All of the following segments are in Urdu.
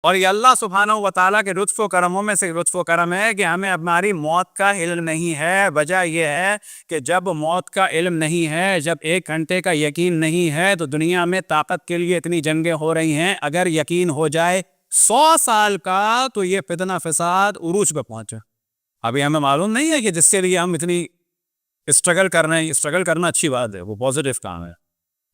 اور یہ اللہ سبحانہ و تعالیٰ کے لطف و کرموں میں سے لطف و کرم ہے کہ ہمیں ہماری موت کا علم نہیں ہے۔ وجہ یہ ہے کہ جب موت کا علم نہیں ہے، جب 1 گھنٹے کا یقین نہیں ہے، تو دنیا میں طاقت کے لیے اتنی جنگیں ہو رہی ہیں۔ اگر یقین ہو جائے 100 سال کا تو یہ فتنہ فساد عروج پہ پہنچے۔ ابھی ہمیں معلوم نہیں ہے کہ جس کے لیے ہم اتنی اسٹرگل کر رہے ہیں، اسٹرگل کرنا اچھی بات ہے، وہ پازیٹیو کام ہے۔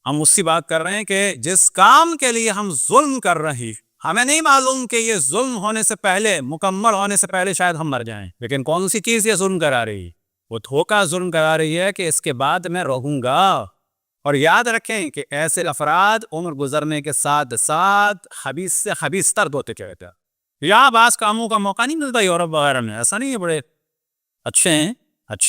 ہم اس کی بات کر رہے ہیں کہ جس کام کے لیے ہم ظلم کر رہے ہیں، ہمیں نہیں معلوم کہ یہ ظلم ہونے سے پہلے، مکمل ہونے سے پہلے شاید ہم مر جائیں، لیکن کون سی چیز یہ ظلم کرا رہی ہے؟ وہ دھوکہ ظلم کرا رہی ہے کہ اس کے بعد میں رہوں گا۔ اور یاد رکھیں کہ ایسے افراد عمر گزرنے کے ساتھ ساتھ خبیث سے خبیث تر ہوتے چلتے ہیں۔ یہاں بعض کاموں کا موقع نہیں ملتا یورپ وغیرہ میں، ایسا نہیں ہے، بڑے اچھے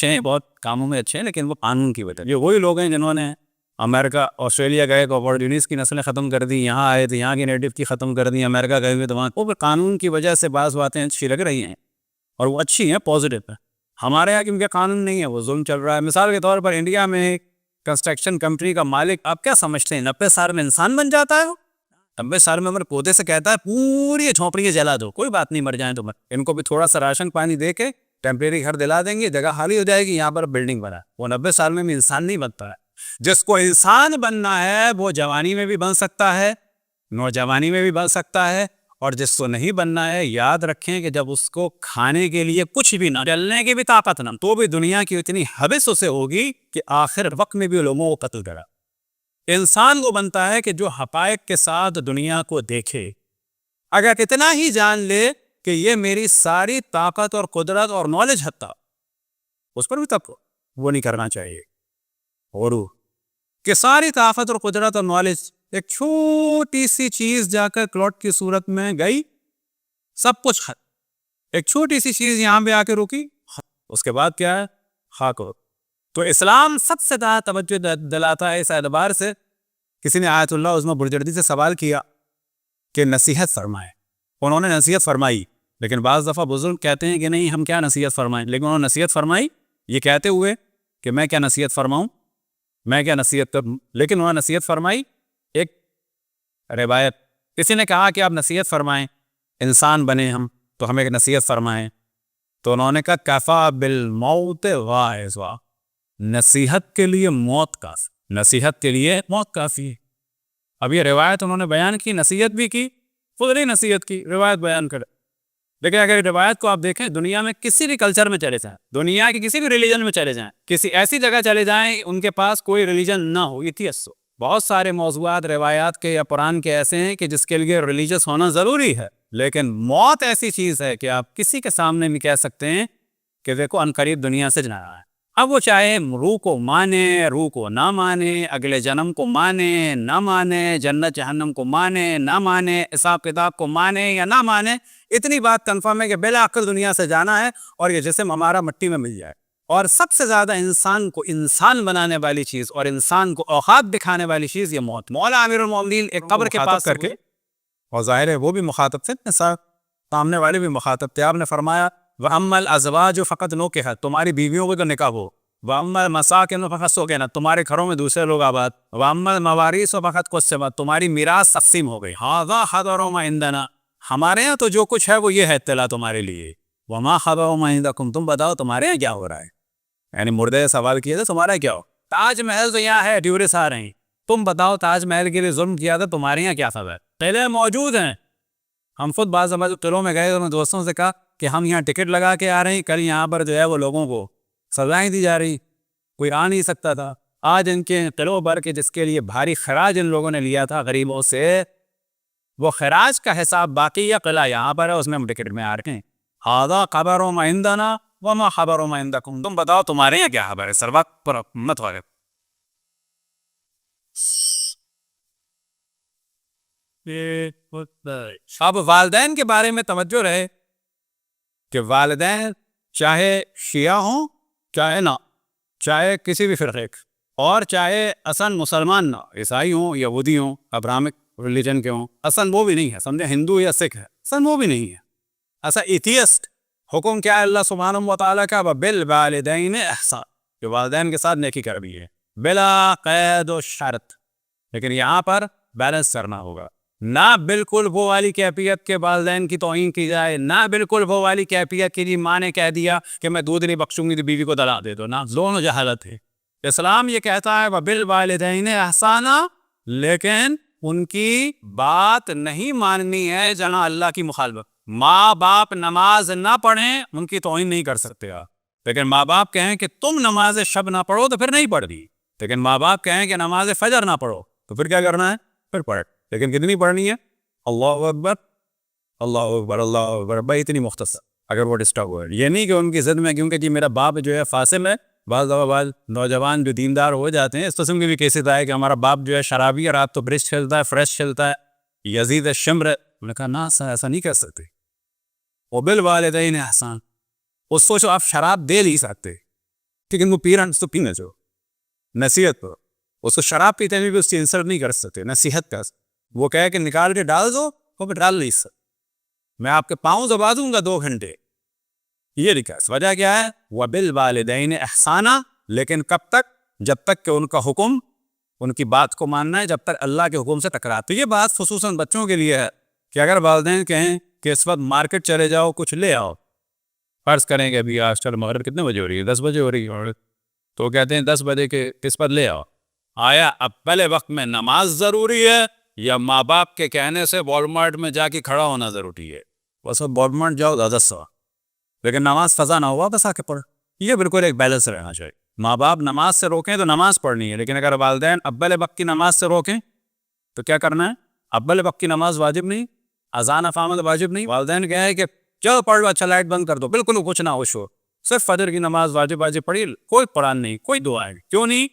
ہیں، بہت کاموں میں اچھے ہیں، لیکن وہ قانون کی وجہ۔ یہ وہی لوگ ہیں جنہوں نے امریکہ، آسٹریلیا گئے تو اپارچونیٹیز کی نسلیں ختم کر دی، یہاں آئے تو یہاں کی نیٹو کی ختم کر دی، امریکہ گئے ہوئے تو وہاں وہ قانون کی وجہ سے بعض باتیں اچھی لگ رہی ہیں اور وہ اچھی ہیں، پازیٹیو ہے۔ ہمارے یہاں کیونکہ قانون نہیں ہے، وہ ظلم چل رہا ہے۔ مثال کے طور پر انڈیا میں کنسٹرکشن کمپنی کا مالک، آپ کیا سمجھتے ہیں 90 سال میں انسان بن جاتا ہے؟ 90 سال میں پودے سے کہتا ہے پوری جھونپڑیاں جلا دو، کوئی بات نہیں، مر جائیں تو مر، ان کو بھی تھوڑا سا راشن پانی دے کے ٹیمپریری گھر دلا دیں گے، جگہ خالی ہو جائے گی، یہاں پر بلڈنگ بنا۔ وہ 90 سال میں بھی انسان نہیں بنتا ہے۔ جس کو انسان بننا ہے وہ جوانی میں بھی بن سکتا ہے، نوجوانی میں بھی بن سکتا ہے، اور جس کو نہیں بننا ہے، یاد رکھیں کہ جب اس کو کھانے کے لیے کچھ بھی نہ، چلنے کی بھی طاقت نہ، تو بھی دنیا کی اتنی حوث اسے ہوگی کہ آخر وقت میں بھی لوگوں کو قتل کرا۔ انسان وہ بنتا ہے کہ جو حقائق کے ساتھ دنیا کو دیکھے، اگر اتنا ہی جان لے کہ یہ میری ساری طاقت اور قدرت اور نالج حتی، اس پر بھی تب وہ نہیں کرنا چاہیے۔ اور کہ ساری طاقت اور قدرت اور نالج ایک چھوٹی سی چیز جا کر کلوٹ کی صورت میں گئی، سب کچھ ختم۔ ایک چھوٹی سی چیز یہاں پہ آ کے رکی، اس کے بعد کیا ہے؟ خاک ہو۔ تو اسلام سب سے زیادہ توجہ دلاتا ہے اس اعتبار سے۔ کسی نے آیت اللہ عظمہ برجردی سے سوال کیا کہ نصیحت فرمائے، انہوں نے نصیحت فرمائی، لیکن بعض دفعہ بزرگ کہتے ہیں کہ نہیں ہم کیا نصیحت فرمائیں، لیکن انہوں نے نصیحت فرمائی یہ کہتے ہوئے کہ میں کیا نصیحت فرماؤں، میں کیا نصیحت کروں، لیکن انہوں نے نصیحت فرمائی ایک روایت۔ کسی نے کہا کہ آپ نصیحت فرمائیں، انسان بنے ہم تو ہمیں ایک نصیحت فرمائیں، تو انہوں نے کہا کفا بالموت واعظا، نصیحت کے لیے موت کافی، نصیحت کے لیے موت کافی ہے۔ اب یہ روایت انہوں نے بیان کی، نصیحت بھی کی، خود نہیں نصیحت کی، روایت بیان کرے۔ لیکن اگر روایت کو آپ دیکھیں، دنیا میں کسی بھی کلچر میں چلے جائیں، دنیا کی کسی بھی ریلیجن میں چلے جائیں، کسی ایسی جگہ چلے جائیں ان کے پاس کوئی ریلیجن نہ ہو، ایتھیسٹ ہو، بہت سارے موضوعات روایات کے یا قرآن کے ایسے ہیں کہ جس کے لیے ریلیجس ہونا ضروری ہے، لیکن موت ایسی چیز ہے کہ آپ کسی کے سامنے نہیں کہہ سکتے ہیں کہ دیکھو عنقریب دنیا سے جا رہا ہے۔ اب وہ چاہے روح کو مانے، روح کو نہ مانے، اگلے جنم کو مانے نہ مانے، جنت جہنم کو مانے نہ مانے، حساب کتاب کو مانے یا نہ مانے، اتنی بات کنفرم ہے کہ بالعقل دنیا سے جانا ہے، اور یہ جسم ہمارا مٹی میں مل جائے۔ اور سب سے زیادہ انسان کو انسان بنانے والی چیز اور انسان کو اوقات دکھانے والی چیز یہ موت۔ مولا امیر المومنین ایک قبر کے پاس کر کے، اور ظاہر ہے وہ بھی مخاطب تھے، سامنے والے بھی مخاطب تھے، آپ نے فرمایا وَأَمَّا الْأَزْوَاجُ فَقَدْ نُكِحَتْ، تمہاری بیویوں کو تو نکاح ہو، وَأَمَّا الْمَسَاكِنُ فَقَدْ سُكِنَتْ، تمہارے گھروں میں دوسرے لوگ آباد، وَأَمَّا الْمَوَارِيثُ فَقَدْ قُسِّمَتْ، تمہاری میراث تقسیم ہو گئی، هَذَا خَبَرُ مَا عِندَنَا، ہمارے ہاں تو جو کچھ ہے وہ یہ ہے اطلاع تمہارے لیے، وَمَا خَبَرُ مَا عِندَكُمْ، تم بتاؤ تمہارے یہاں کیا ہو رہا ہے۔ یعنی مردے سے سوال کیا تھا تمہارا کیا ہو، تاج محل تو یہاں ہے، ٹورسٹ آ رہے ہیں، تم بتاؤ تاج محل کے لیے ظلم کیا تھا، تمہارے یہاں کیا خبر؟ قلعے موجود ہیں، ہم خود بعض قلعوں میں گئے، انہوں نے دوستوں سے کہا کہ ہم یہاں ٹکٹ لگا کے آ رہے ہیں، کل یہاں پر جو ہے وہ لوگوں کو سزائیں دی جا رہی، کوئی آ نہیں سکتا تھا۔ آج ان کے قلعوں پر کے جس کے لیے بھاری خراج ان لوگوں نے لیا تھا غریبوں سے، وہ خراج کا حساب باقی، یا قلعہ یہاں پر ہے اس میں ہم ٹکٹ میں آ رہے ہیں۔ هذا خبر ما عندنا وما خبر ما عندكم، تم بتاؤ تمہارے یہاں کیا خبر ہے، سر وقت پر مت ہو گئے۔ اب والدین کے بارے میں توجہ رہے کہ والدین چاہے شیعہ ہوں چاہے نہ، چاہے کسی بھی فرقے کے، اور چاہے اصل مسلمان نہ، عیسائی ہوں یہودی ہوں، ابراہمک ریلیجن کے ہوں، اصل وہ بھی نہیں ہے، سمجھے ہندو یا سکھ ہے، اصل وہ بھی نہیں ہے، اصل ایتھیسٹ۔ حکم کیا ہے اللہ سبحانہ و تعالیٰ کا، وَبِالْوَالِدَيْنِ احسان، کہ والدین کے ساتھ نیکی کرنی ہے بلا قید و شرط، لیکن یہاں پر بیلنس کرنا ہوگا، نہ بالکل وہ والی کیفیت کے والدین کی توہین کی جائے، نہ بالکل وہ والی کیفیت کی جی ماں نے کہہ دیا کہ میں دودھ نہیں بخشوں گی تو بیوی کو طلاق دے دو، نہ دونوں جہالت ہے۔ اسلام یہ کہتا ہے وَبِالْوَالِدَيْنِ احسانا، لیکن ان کی بات نہیں ماننی ہے جہاں اللہ کی مخالفت۔ ماں باپ نماز نہ پڑھیں ان کی توہین نہیں کر سکتے آپ، لیکن ماں باپ کہیں کہ تم نماز شب نہ پڑھو تو پھر نہیں پڑھ دی، لیکن ماں باپ کہیں کہ نماز فجر نہ پڑھو تو پھر کیا کرنا ہے؟ پھر پڑھ، لیکن کتنی پڑھنی ہے؟ اللہ اکبر اللہ اکبر اللہ اکبر، بھائی اتنی مختصر۔ اگر وہ ڈسٹرب ہو یہ نہیں کہ ان کی ضد میں کیونکہ جی میرا باپ جو ہے فاسق ہے، بعض دفعہ بعض نوجوان جو دیندار ہو جاتے ہیں اس قسم کے بھی کیسز آئے کہ ہمارا باپ جو ہے شرابی ہے، رات تو برش کھیلتا ہے، فریش کھیلتا ہے، یزید الشمر ہے۔ انہوں نے کہا نا ایسا نہیں کر سکتے، وبالوالدین احسان۔ وہ سوچو آپ شراب دے نہیں سکتے لیکن وہ پی رہا تو پینے جو نصیحت پر اس کو شراب پیتے ہوئے بھی اس کی انسلٹ نہیں کر سکتے، نصیحت کا وہ کہے کہ نکال کے ڈال دو وہ ڈال نہیں سکتے، میں آپ کے پاؤں دبا دوں گا 2 گھنٹے۔ یہ لکھا وجہ کیا ہے؟ وبالوالدین احسانا، لیکن کب تک؟ جب تک کہ ان کا حکم، ان کی بات کو ماننا ہے، جب تک اللہ کے حکم سے ٹکرا۔ تو یہ بات خصوصاً بچوں کے لیے ہے کہ اگر والدین کہیں کہ اس وقت مارکیٹ چلے جاؤ کچھ لے آؤ، فرض کریں کہ ابھی آج کل مغرب کتنے بجے ہو رہی ہے؟ 10 بجے ہو رہی ہے، تو کہتے ہیں 10 بجے کے کس پر لے آؤ۔ آیا اب پہلے وقت میں نماز ضروری ہے یا ماں باپ کے کہنے سے والمارٹ میں جا کے کھڑا ہونا ضروری ہے؟ بس اب والمارٹ جاؤ 10 لیکن نماز فضا نہ ہوا بس آ کے پڑھ۔ یہ بالکل ایک بیلنس رہنا چاہیے۔ ماں باپ نماز سے روکیں تو نماز پڑھنی ہے، لیکن اگر والدین اول وقت کی نماز سے روکیں تو کیا کرنا ہے؟ اول وقت کی نماز واجب نہیں، اذان اقامت واجب نہیں، والدین کہے کہ چلو پڑھ لو، اچھا لائٹ بند کر دو، بالکل کچھ نہ ہوش ہو، صرف فجر کی نماز واجب پڑھی، کوئی قرآن نہیں، کوئی دعا نہیں۔ کیوں نہیں؟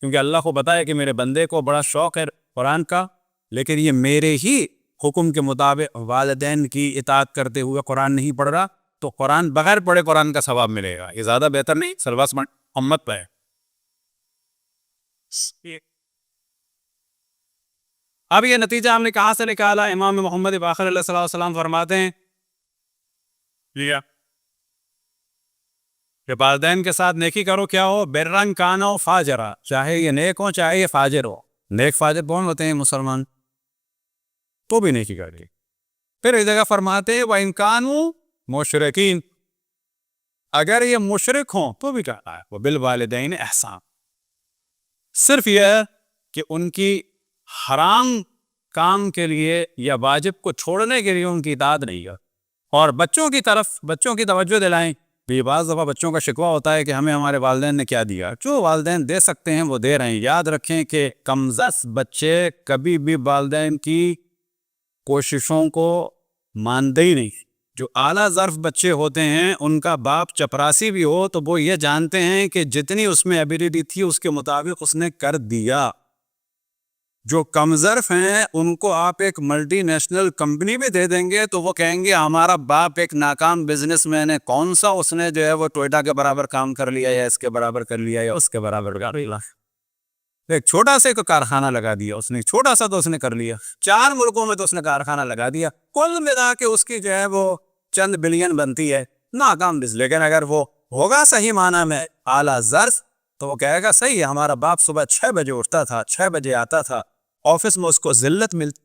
کیونکہ اللہ کو بتایا کہ میرے بندے کو بڑا شوق ہے قرآن کا، لیکن یہ میرے ہی حکم کے مطابق والدین کی اطاعت کرتے ہوئے قرآن نہیں پڑھ رہا، تو قرآن بغیر پڑھے قرآن کا ثواب ملے گا۔ یہ زیادہ بہتر نہیں؟ سلواس امت پہ اب یہ نتیجہ ہم نے کہاں سے نکالا؟ امام محمد باقر علیہ السلام فرماتے ہیں لیا کہ والدین کے ساتھ نیکی کرو، کیا ہو؟ برن کانا ہو فاجرا، چاہے یہ نیک ہو چاہے یہ فاجر ہو۔ نیک فاجر کون ہوتے ہیں؟ مسلمان، تو بھی نیکی کر رہی۔ پھر اس جگہ فرماتے ہیں وَإِن كَانُوا مُشْرِكِينَ، اگر یہ مشرک ہوں تو بھی کہتا ہے وَبِالْوَالِدَيْنِ احسان۔ صرف یہ ہے کہ ان کی حرام کام کے لیے یا واجب کو چھوڑنے کے لیے ان کی اطاعت نہیں ہے، اور بچوں کی طرف بچوں کی توجہ دلائیں۔ بھی بعض دفعہ بچوں کا شکوہ ہوتا ہے کہ ہمیں ہمارے والدین نے کیا دیا، جو والدین دے سکتے ہیں وہ دے رہے ہیں۔ یاد رکھیں کہ کمزس بچے کبھی بھی والدین کی کوششوں کو مانتے ہی نہیں۔ جو اعلیٰ ظرف بچے ہوتے ہیں ان کا باپ چپراسی بھی ہو تو وہ یہ جانتے ہیں کہ جتنی اس میں ایبیلٹی تھی اس کے مطابق اس نے کر دیا۔ جو کم ظرف ہیں ان کو آپ ایک ملٹی نیشنل کمپنی بھی دے دیں گے تو وہ کہیں گے ہمارا باپ ایک ناکام بزنس مین ہے، کون سا اس نے جو ہے وہ ٹوئیٹا کے برابر کام کر لیا یا اس کے برابر کر لیا یا اس کے برابر کر لیا۔ ایک چھوٹا سا کارخانہ لگا دیا اس نے، چھوٹا سا تو اس نے کر لیا، 4 ملکوں میں تو اس نے کارخانہ لگا دیا، کل ملا کے اس کی جو ہے وہ چند بلین بنتی ہے، ناکام بزنس۔ لیکن اگر وہ ہوگا صحیح معنی میں اعلیٰ ظرف تو وہ کہے گا صحیح ہے، ہمارا باپ صبح 6 بجے اٹھتا تھا، 6 بجے آتا تھا، آفس میں اس کو ذلت ملتی